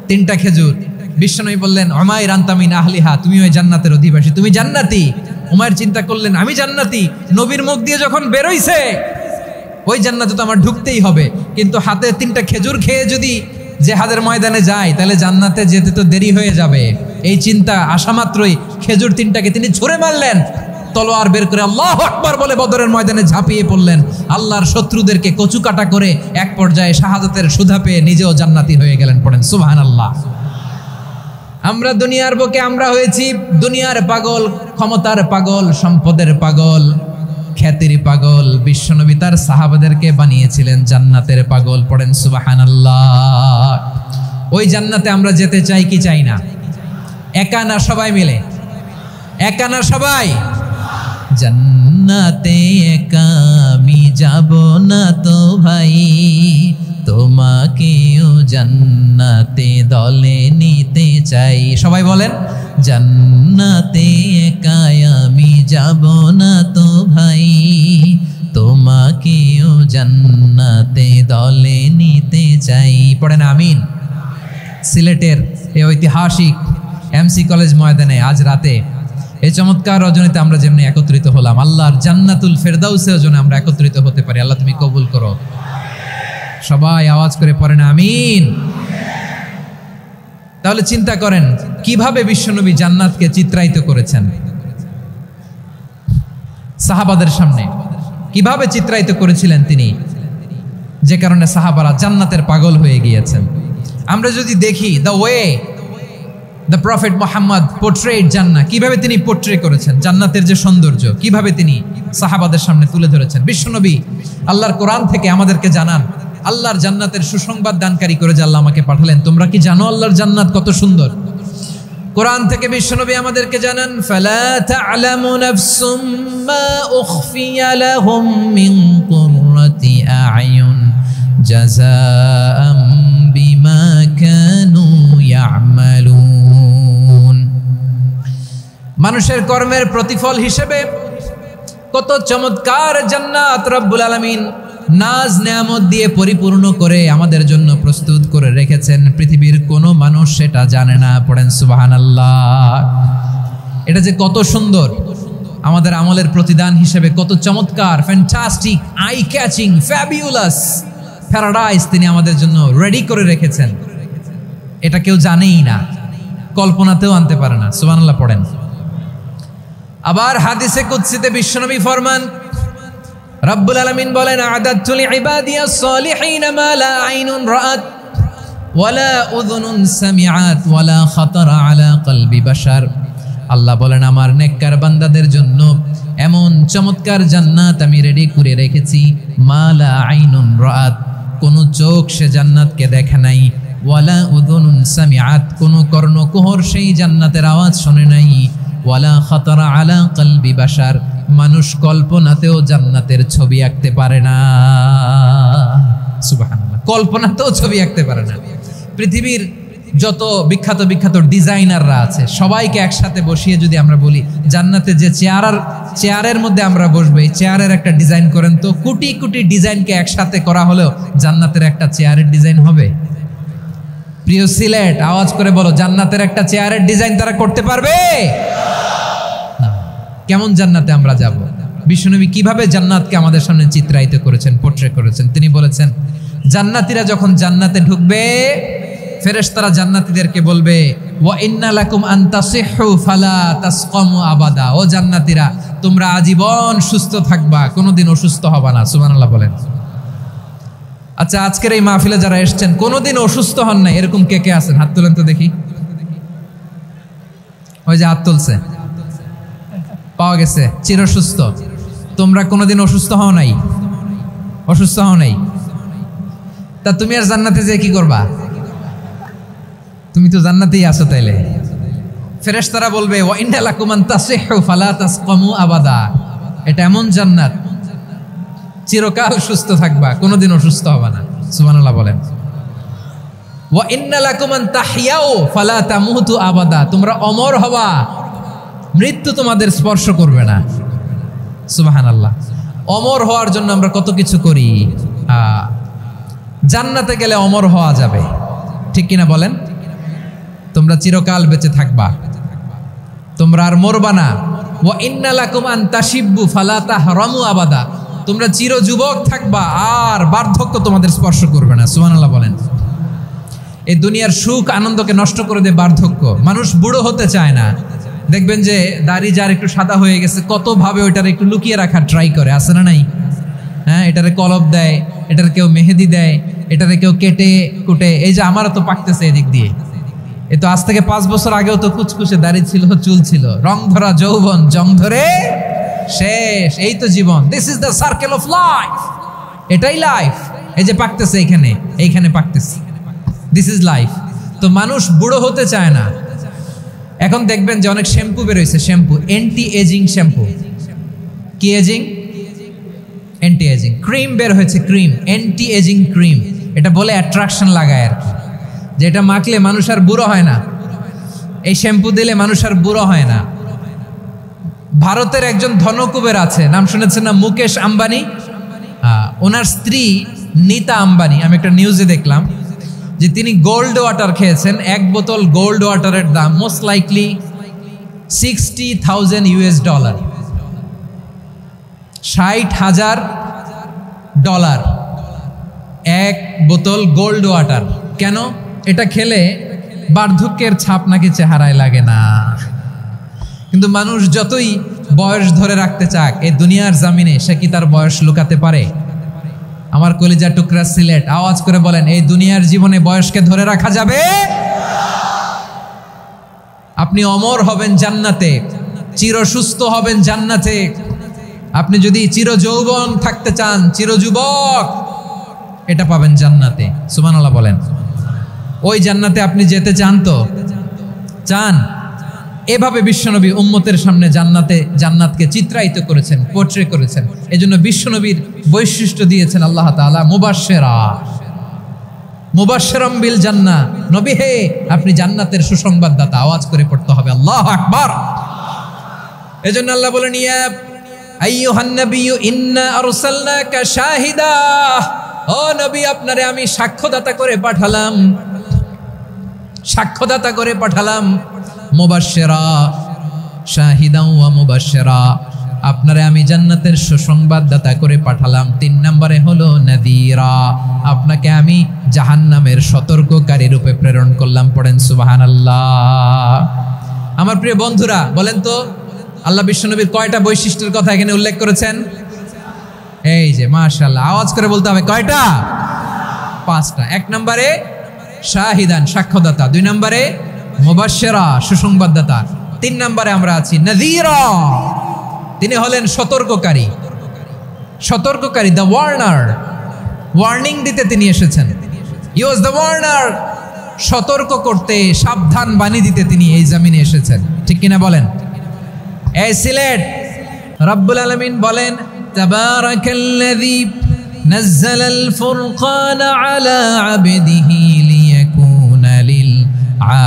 3টা খেজুর। বিশ্বনবী বললেন, উমাইর আনতা মিন আহলিহা, তুমি ওই জান্নাতের অধিবাসী, তুমি জান্নাতি। উমাইর চিন্তা করলেন, আমি জান্নাতি, নবীর মুখ দিয়ে যখন বেরোইছে ওই জান্নাতে তো আমার ঢুকতেই হবে, কিন্তু হাতে 3টা খেজুর খেয়ে যদি জিহাদের ময়দানে যায় তাহলে জান্নাতে যেতে তো দেরি হয়ে যাবে। এই চিন্তা আসা মাত্রই খেজুর 3টাকে তিনি ছুঁড়ে মারলেন, তলোয়ার বের করে আল্লাহু আকবার বলে বদরের ময়দানে ঝাঁপিয়ে পড়লেন। আল্লাহর শত্রুদেরকে কচুকাটা করে এক পর্যায়ে শাহাদাতের সুধা পেয়ে নিজেও জান্নাতি হয়ে গেলেন। পড়েন সুবহানাল্লাহ। আমরা দুনিয়ার বুকে আমরা হয়েছি দুনিয়ার পাগল, ক্ষমতার পাগল, সম্পদের পাগল, খ্যাতির পাগল। বিশ্বনবী তার সাহাবাদেরকে বানিয়েছিলেন জান্নাতের পাগল। পড়েন সুবহানাল্লাহ। ওই জান্নাতে আমরা যেতে চাই কি চাই না? একা না সবাই মিলে? একা না সবাই? জান্নাতে একা আমি যাব না তো ভাই, তোমাকেও জান্নাতে দলে নিতে চাই। সবাই বলেন, জান্নাতে একা আমি যাব না তো ভাই, তোমাকেও জান্নাতে দলে নিতে চাই। পড়েন আমিন। সিলেটের এই ঐতিহাসিক এমসি কলেজ ময়দানে আজ রাতে এই চমৎকার রজনীতে আমরা যেমনি একত্রিত হলাম, আল্লাহর জান্নাতুল ফেরদাউসের জন্য আমরা একত্রিত হতে পারি। আল্লাহ তুমি কবুল করো। সবাই আওয়াজ করে পড়েন আমিন। তাহলে চিন্তা করেন কিভাবে বিশ্বনবী জান্নাতকে চিত্রায়িত করেছেন সাহাবাদের সামনে, কিভাবে চিত্রায়িত করেছিলেন তিনি, যে কারণে সাহাবারা জান্নাতের পাগল হয়ে গিয়েছেন। আমরা যদি দেখি the way the prophet Muhammad portrait জান্নাত, কিভাবে তিনি পোর্ট্রে করেছেন জান্নাতের যে সৌন্দর্য, কিভাবে তিনি সাহাবাদের সামনে তুলে ধরেছেন। বিশ্বনবী আল্লাহর কোরআন থেকে আমাদেরকে জানান, আল্লাহর জান্নাতের সুসংবাদ দানকারী করে যে আল্লাহ আমাকে পাঠালেন। তোমরা কি জানো আল্লাহর জান্নাত কত সুন্দর? কোরআন থেকে বিশ্বনবী আমাদেরকে জানান, ফালা তা'লামু নাফসুম মা উখফিয়া লাহুম মিন কুররাতি আ'য়ুন জাযাআম বিমা কানু ইয়া'মালুন। মানুষের কর্মের প্রতিফল হিসেবে কত চমৎকার জান্নাত রব্বুল আলামিন নাজ নেয়ামত দিয়ে পরিপূর্ণ করে আমাদের জন্য প্রস্তুত করে রেখেছেন। পৃথিবীর কোনো মানুষ সেটা জানে না। পড়েন সুবহানাল্লাহ। এটা যে কত সুন্দর, আমাদের আমলের প্রতিদান হিসেবে কত চমৎকার, fantastic, eye catching, fabulous paradise তিনি আমাদের জন্য রেডি করে রেখেছেন। এটা কেউ জানেই না, কল্পনাতেও আনতে পারে না। সুবহানাল্লাহ পড়েন। আবার হাদিসে কুদসিতে বিশ্বনবী ফরমান, রব্বুল আলামিন বলেন, আ'দাতু লিইবাদিয়াস সালিহিন মা লা আইনুন রাআত ওয়ালা উযুনুন সামিআত ওয়ালা খাতারা আলা কলবি বাশার। আল্লাহ বলেন, আমার নেককার বান্দাদের জন্য এমন চমৎকার জান্নাত আমি রেডি করে রেখেছি, মা লা আইনুন রাআত, কোন চোখ সে জান্নাতকে দেখে নাই, ওয়ালা উযুনুন সামিআত, কোন কর্ণকুহর সেই জান্নাতের আওয়াজ শুনে নাই, ওয়ালা খাতারা আলা কলবি বাশার, মানুষ কল্পনাতেও জান্নাতের ছবি আঁকতে পারে না। সুবহানাল্লাহ, কল্পনাতেও ছবি আঁকতে পারে না। পৃথিবীর যত বিখ্যাত বিখ্যাত ডিজাইনাররা আছে সবাইকে একসাথে বসিয়ে যদি আমরা বলি জান্নাতে যে চেয়ারের মধ্যে আমরা বসবো, এই চেয়ারের একটা ডিজাইন করেন তো, কোটি কোটি ডিজাইনকে একসাথে করা হলেও জান্নাতের একটা চেয়ারের ডিজাইন হবে? প্রিয় সিলেট, আওয়াজ করে বলো, জান্নাতের একটা চেয়ারের ডিজাইন তারা করতে পারবে? কেমন জান্নাতে আমরা যাব? বিশ্বনবী কিভাবে জান্নাতকে আমাদের সামনে চিত্রায়িত করেছেন, পোর্ট্রে করেছেন। তিনি বলেছেন, জান্নাতীরা যখন জান্নাতে ঢুকবে, ফেরেশতারা জান্নাতীদেরকে বলবে, ওয়া ইন্না লাকুম আন তাসিহু ফালা তাসকামু আবাদা। ও জান্নাতীরা, তোমরা আজীবন সুস্থ থাকবা, কোনোদিন অসুস্থ হবা না। সুবহানাল্লাহ বলেন। আচ্ছা, আজকের এই মাহফিলে যারা এসেছেন কোনোদিন অসুস্থ হন নাই, এরকম কে কে আছেন? হাত তুলেন তো দেখি। ওই যে হাত তুলছে, পাওয়া গেছে, চিরসুস্থ। তোমরা কোনোদিন অসুস্থ হও নাই? অসুস্থ হও নাই? তা তুমি আর জান্নাতে যে কি করবা? তুমি তো জান্নাতেই আছো। তাইলে ফেরেশতারা বলবে, ওয়া ইন্না লাকুম আন তাসিহু ফালা তাসকামু আবাদা। এটা এমন জান্নাত, চিরকাল সুস্থ থাকবা, কোনোদিন অসুস্থ হবে না। সুবহানাল্লাহ বলেন। ওয়া ইন্না লাকুম আন তাহইয়াউ ফালা তামুতু আবাদা। তোমরা অমর হবা, মৃত্যু তোমাদের স্পর্শ করবে না। সুবহানাল্লাহ। অমর হওয়ার জন্য আমরা কত কিছু করি। জান্নাতে গেলে অমর হওয়া যাবে, ঠিক কিনা বলেন? তোমরা চিরকাল বেঁচে থাকবা, তোমরা আর মরবা না। ওয়া ইন্না লাকুম আন তাশিব্বু ফালা তাহরামু আবাদা। তোমরা চির যুবক থাকবা, আর বার্ধক্য তোমাদের স্পর্শ করবে না। সুবহানাল্লাহ বলেন। এই দুনিয়ার সুখ আনন্দকে নষ্ট করে দেয় বার্ধক্য। মানুষ বুড়ো হতে চায় না। দেখবেন যে দাড়ি যার একটু সাদা হয়ে গেছে, কত ভাবে ওইটার একটু লুকিয়ে রাখার ট্রাই করে, আছে না নাই? হ্যাঁ, এটারে কলব দেয়, এটার কেউ মেহেদি দেয়, এটারে কেউ কেটে কুটে। এই যে আমারও তো পাকতেছে এদিক দিয়ে, এ তো আজ থেকে 5 বছর আগেও তো কুচকুচে দাড়ি ছিল, চুল ছিল, রং ধরা যৌবন, জং ধরে শেষ। এই তো জীবন। This is the circle of life. এটাই লাইফ। এই যে পাকতেছে এইখানে, এইখানে পাকতেছে, দিস ইজ লাইফ। তো মানুষ বুড়ো হতে চায় না। এখন দেখবেন যে অনেক শ্যাম্পু বেরোইছে, শ্যাম্পু, অ্যান্টি এজিং শ্যাম্পু। কি এজিং? Anti aging. ক্রিম বের হয়েছে, ক্রিম, অ্যান্টি এজিং ক্রিম। এটা বলে অ্যাট্রাকশন লাগায় আর কি, যে এটা মাখলে মানুষ আর বুড়ো হয় না, এই শ্যাম্পু দিলে মানুষ আর বুড়ো হয় না। ভারতের একজন ধনকুবের আছে, নাম শুনেছেন না? মুকেশ আম্বানি। ওনার স্ত্রী নীতা আম্বানি, আমি একটা নিউজে দেখলাম যে তিনি গোল্ড ওয়াটার খেয়েছেন। 1 বোতল গোল্ড ওয়াটারের দাম মোস্ট লাইকলি $60,000 $60,000 1 বোতল গোল্ড ওয়াটার। কেন? এটা খেলে বার্ধক্যের ছাপ নাকি চেহারায় লাগে না। কিন্তু মানুষ যতই বয়স ধরে রাখতে চাক এই দুনিয়ার জামিনে, সে কি তার বয়স লুকাতে পারে? আমার কলিজা টুকরা সিলেট, আওয়াজ করে বলেন, এই দুনিয়ার জীবনে বয়সকে ধরে রাখা যাবে? আপনি অমর হবেন জান্নাতে, চির সুস্থ হবেন জান্নাতে। আপনি যদি চির যৌবন থাকতে চান, চির যুবক, এটা পাবেন জান্নাতে। সুবহানাল্লাহ বলেন। ওই জান্নাতে আপনি যেতে চান তো? চান? এভাবে বিশ্বনবী উম্মতের সামনে জান্নাতকে চিত্রায়িত করেছেন, পোর্ট্রে করেছেন। এজন্য বিশ্বনবীর বৈশিষ্ট্য দিয়েছেন আল্লাহ তাআলা মুবাশশিরাম বিল জান্নাহ। নবী হে, আপনি জান্নাতের সুসংবাদদাতা। আওয়াজ করে পড়তে হবে আল্লাহু আকবার। এজন্য আল্লাহ বলেন, ইয়া আইয়ুহান নাবিয়্যু ইন্না আরসালনাকা শাহিদা। ও নবী, আপনারে আমি সাক্ষ্যদাতা করে পাঠালাম। মুবাশশিরা শাহিদাও ওয়া মুবাশশিরা, আপনারে আমি জান্নাতের সুসংবাদদাতা করে পাঠালাম। 3 নম্বরে হলো নাযীরা, আপনাকে আমি জাহান্নামের সতর্ককারী রূপে প্রেরণ করলাম। পড়েন সুবহানাল্লাহ। আমার প্রিয় বন্ধুরা, বলেন তো আল্লাহ বিশ্বনবীর কয়টা বৈশিষ্ট্যের কথা এখানে উল্লেখ করেছেন? এই যে মাশাআল্লাহ, আওয়াজ করে বলতে হবে কয়টা? 5টা। 1 নম্বরে শাহিদান, সাক্ষ্যদাতা। 2 নম্বরে মুবাশশিরা, সুসংবাদদাতা। 3 নম্বরে আমরা আছি নাযীরা, তিনি হলেন সতর্ককারী, দ্য ওয়ার্নার। ওয়ার্নিং দিতে তিনি এসেছেন। হি ওয়াজ দ্য ওয়ার্নার, সতর্ক করতে, সাবধান বাণী দিতে তিনি এই জমিনে এসেছেন। ঠিক কিনা বলেন? এই সিলেট রব্বুল আলামিন বলেন, তাবারাকাল্লাযী নাযালাল ফুরকানা আলা আবদিহি লিয়াকুনা লিল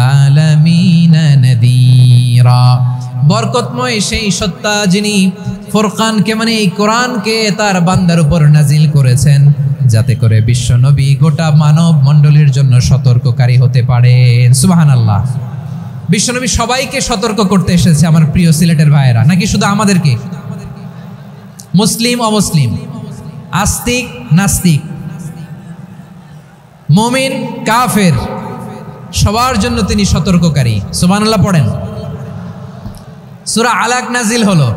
আলামিনা নাযীরা। বরকতময় সেই সত্তা যিনি ফুরকানকে মানে এই কোরআনকে তার বান্দার উপর নাজিল করেছেন, যাতে করে বিশ্ব নবী গোটা মানব মণ্ডলীর জন্য সতর্ককারী হতে পারেন। সুবহানাল্লাহ। বিশ্বনবী সবাইকে সতর্ক করতে এসেছে, আমার প্রিয় সিলেটের ভাইয়েরা। নাকি শুধু আমাদেরকে? মুসলিম অমুসলিম, আস্তিক নাস্তিক, মুমিন কাফের, সবার জন্য তিনি সতর্ককারী। সুবহানাল্লাহ পড়েন। সূরা আলাক নাজিল হলো,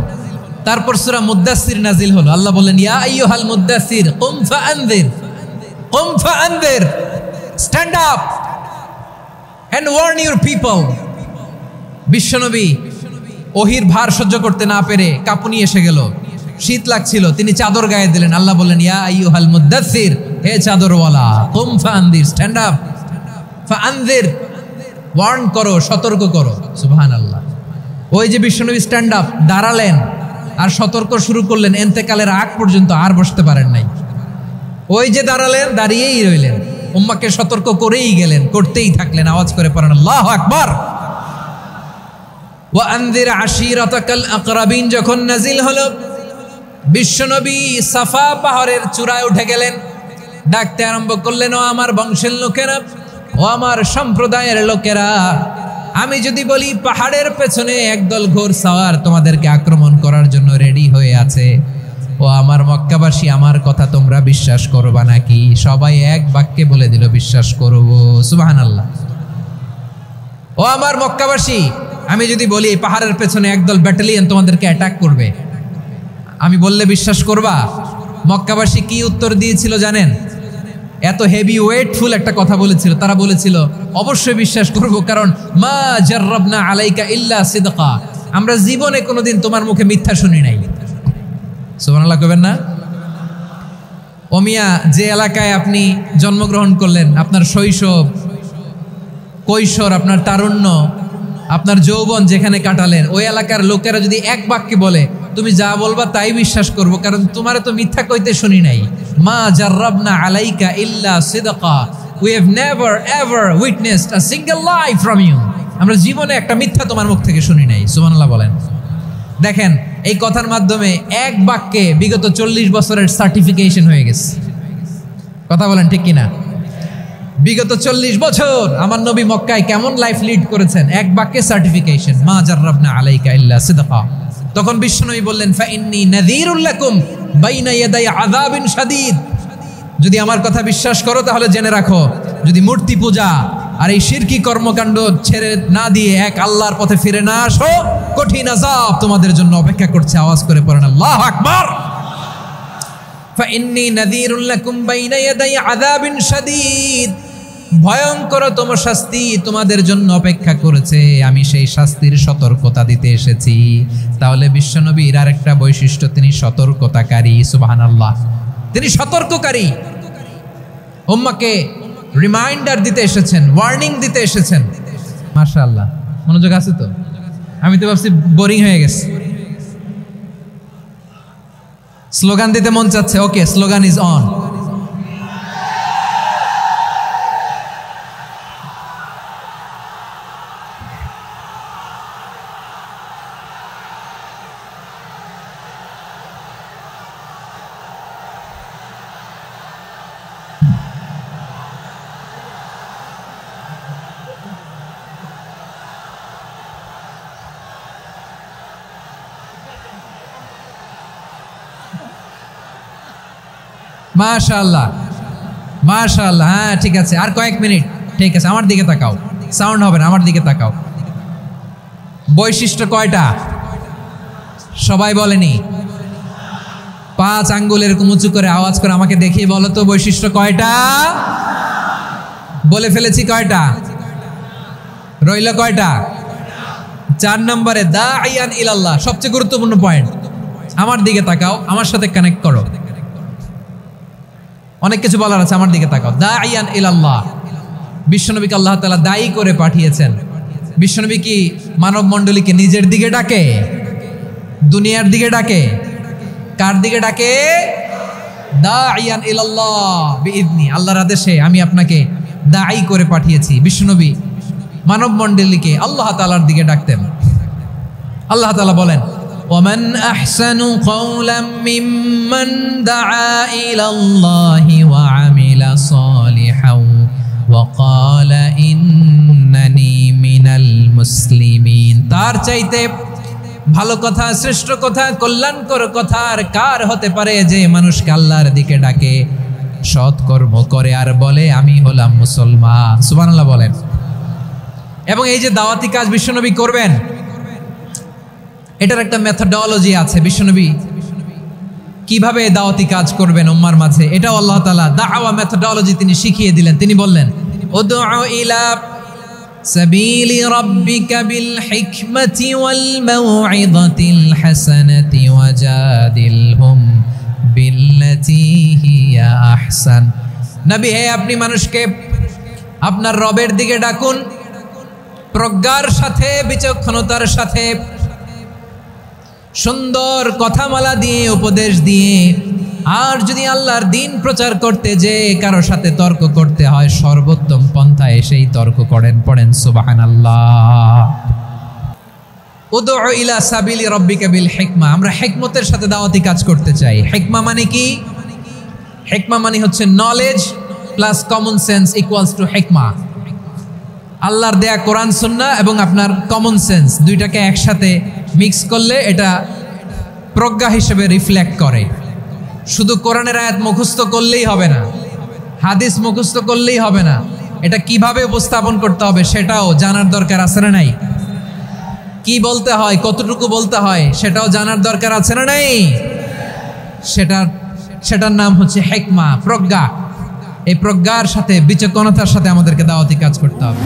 তারপর সূরা মুদ্দাসসির নাজিল হলো। আল্লাহ বলেন, ইয়া আইয়ুহাল মুদ্দাসসির কুম ফাআনযির, stand up and warn your people. বিশ্বনবী ওহির ভার সহ্য করতে না পেরে কাঁপুনি এসে গেল, শীত লাগছিল, তিনি চাদর গায়ে দিলেন। আল্লাহ বললেন, ইয়া আইয়ুহাল মুদ্দাসসির, হে চাদরওয়ালা, কুম ফাআনযির, স্ট্যান্ড আপ, ফাআনযির, ওয়ার্ন করো, সতর্ক করো। সুবহানাল্লাহ। ওই যে বিশ্বনবী স্ট্যান্ড আপ, দাঁড়ালেন আর সতর্ক শুরু করলেন, এন্তেকালের আগ পর্যন্ত আর বসতে পারেন নাই। ওই যে দাঁড়ালেন, দাঁড়িয়েই রইলেন, উম্মাকে সতর্ক করেই গেলেন, করতেই থাকলেন। আওয়াজ করে পড়েন আল্লাহু আকবার। ওয়া আনযির আশীরাতাকাল আকরাবিন যখন নাজিল হলো, বিশ্বনবী সাফা পাহাড়ের চূড়ায় উঠে গেলেন, ডাকতে আরম্ভ করলেন, ও আমার বংশের লোকেরা, ও আমার সম্প্রদায়ের লোকেরা, আমি যদি বলি পাহাড়ের পেছনে একদল ঘোড়সাওয়ার তোমাদেরকে আক্রমণ করার জন্য রেডি হয়ে আছে, ও আমার মক্কাবাসী, আমার কথা তোমরা বিশ্বাস করবা নাকি? সবাই এক বাক্যে বলে দিল, বিশ্বাস করব। সুবহানাল্লাহ। ও আমার মক্কাবাসী, আমি যদি বলি পাহাড়ের পেছনে একদল ব্যাটালিয়ন তোমাদেরকে অ্যাটাক করবে, আমি বললে বিশ্বাস করবা? মক্কাবাসী কি উত্তর দিয়েছিল জানেন? এত হেভি ওয়েটফুল একটা কথা বলেছিল। তারা বলেছিল, অবশ্যই বিশ্বাস করব, কারণ মা জাররাবনা আলাইকা ইল্লা সিদকা, আমরা জীবনে কোনোদিন তোমার মুখে মিথ্যা শুনি নাই। সুবহানাল্লাহ কইবেন না? ও মিয়া, যে এলাকায় আপনি জন্মগ্রহণ করলেন, আপনার শৈশব, কৈশোর, আপনার তারুণ্য, আপনার যৌবন যেখানে কাটালেন, ওই এলাকার লোকেরা যদি এক বাক্যে বলে, তুমি যা বলবা তাই বিশ্বাস করব, কারণ তোমারে তো মিথ্যা কইতে শুনি নাই। মা জাররাবনা আলাইকা ইল্লা সিদকা, we have never ever witnessed a single lie from you, আমরা জীবনে একটা মিথ্যা তোমার মুখ থেকে শুনি নাই। সুবহানাল্লাহ বলেন। দেখেন, এই কথার মাধ্যমে এক বাক্যে বিগত 40 বছরের সার্টিফিকেশন হয়ে গেছে। কথা বলেন ঠিক কিনা? বিগত 40 বছর আমার নবী মক্কায় কেমন লাইফ লিড করেছেন, এক বাক্যে সার্টিফিকেশন, মা জাররাবনা আলাইকা ইল্লা সিদকা। তখন বিশ্বনবী বললেন, ফাইন্নী নাযীরুল লাকুম বাইনা ইয়াদাই আযাবিন শাদীদ, যদি আমার কথা বিশ্বাস করো তাহলে জেনে রাখো, যদি মূর্তি পূজা আর এই শিরকি কর্মকাণ্ড ছেড়ে না দিয়ে এক আল্লাহর পথে ফিরে না আসো, কঠিন আযাব তোমাদের জন্য অপেক্ষা করছে। আওয়াজ করে পড়েন আল্লাহু আকবার। ফাইন্নী নাযীরুল লাকুম বাইনা ইয়াদাই আযাবিন শাদীদ, ভয়ঙ্করতম শাস্তি তোমাদের জন্য অপেক্ষা করেছে, আমি সেই শাস্তির সতর্কতা দিতে এসেছি। তাহলে বিশ্বনবীর আরেকটা বৈশিষ্ট্য, তিনি সতর্কতাকারী। সুবহানাল্লাহ। তিনি সতর্ককারী, উম্মাকে রিমাইন্ডার দিতে এসেছেন, ওয়ার্নিং দিতে এসেছেন। মাশাআল্লাহ, মনোযোগ আছে তো? আমি তো ভাবছি বোরিং হয়ে গেছে। স্লোগান দিতে মন চাচ্ছে। ওকে, স্লোগান ইজ অন। মাশাআল্লাহ, মাশাআল্লাহ। হ্যাঁ, ঠিক আছে, আর কয়েক মিনিট। ঠিক আছে, আমার দিকে তাকাও, সাউন্ড হবে না, আমার দিকে তাকাও। বৈশিষ্ট্য কয়টা সবাই বলেনি? 5 আঙ্গুল এরকম উঁচু করে আওয়াজ করে আমাকে দেখিয়ে বলো তো বৈশিষ্ট্য কয়টা? বলে ফেলেছি কয়টা? রইল কয়টা? 4 নম্বরে দাঈয়ান ইলাল্লাহ, সবচেয়ে গুরুত্বপূর্ণ পয়েন্ট। আমার দিকে তাকাও, আমার সাথে কানেক্ট করো। অনেক কিছু বলার আছে, আমার দিকে তাকাও। দাঈয়ান ইলাল্লাহ, বিশ্বনবীকে আল্লাহ তাআলা দায়ী করে পাঠিয়েছেন। বিশ্বনবী কি মানব মণ্ডলীকে নিজের দিকে ডাকে? দুনিয়ার দিকে ডাকে? কার দিকে ডাকে? দাঈয়ান ইলাল্লাহ বিইذনি, আল্লাহর আদেশে আমি আপনাকে দায়ী করে পাঠিয়েছি। বিশ্বনবী মানব মণ্ডলীকে আল্লাহ তাআলার দিকে ডাকতেন। আল্লাহ তাআলা বলেন, ومن أحسن قولا ممن دعا إلى الله وعمل صالحا وقال إنني من المسلمين। তার চাইতে ভালো কথা, শ্রেষ্ঠ কথা, কল্যাণকর কথা আর কার হতে পারে যে মানুষকে আল্লাহর দিকে ডাকে, সৎ কর্ম করে আর বলে আমি হলাম মুসলমান। সুবহানাল্লাহ বলেন। এবং এই যে দাওয়াতি কাজ বিশ্বনবী করবেন, এটার একটা মেথডোলজি আছে। বিশ্বনবী কিভাবে দাওয়াতি কাজ করবেন উম্মার মাঝে, এটাও আল্লাহ তাআলা দাওয়া মেথডোলজি তিনি শিখিয়ে দিলেন। তিনি বললেন, উদউ ইলা সাবিলি রাব্বিকা বিল হিকমাতি ওয়াল মাউইযাতিল হাসানাতি ওয়াজাদিলহুম বিল্লাতী হিয়া আহসান। নবী হে, আপনি মানুষকে আপনার রবের দিকে ডাকুন প্রজ্ঞার সাথে, বিচক্ষণতার সাথে, সুন্দর কথামালা দিয়ে, উপদেশ দিয়ে। আর যদি আল্লাহর দ্বীন প্রচার করতে যে কারো সাথে তর্ক করতে হয়, সর্বোত্তম পন্থায় সেই তর্ক করেন। পড়েন সুবহানাল্লাহ। উদউ ইলা সাবিলি রাব্বিকা বিল হিকমা, আমরা হিকমতের সাথে দাওয়াতি কাজ করতে চাই। হিকমা মানে কি? হিকমা মানে হচ্ছে knowledge plus common sense equals to হিকমা। আল্লাহর দেয়া কোরআন সুন্নাহ এবং আপনার কমন সেন্স দুইটাকে একসাথে মিক্স করলে এটা প্রজ্ঞা হিসেবে রিফ্লেক্ট করে। শুধু কোরআনের আয়াত মুখস্থ করলেই হবে না, হাদিস মুখস্থ করলেই হবে না, এটা কিভাবে উপস্থাপন করতে হবে সেটাও জানার দরকার আছে না নাই? কি বলতে হয়, কতটুকু বলতে হয় সেটাও জানার দরকার আছে না নাই? সেটার নাম হচ্ছে হিকমা, প্রজ্ঞা। এই প্রজ্ঞার সাথে, বিচক্ষণতার সাথে আমাদেরকে দাওয়াতি কাজ করতে হবে।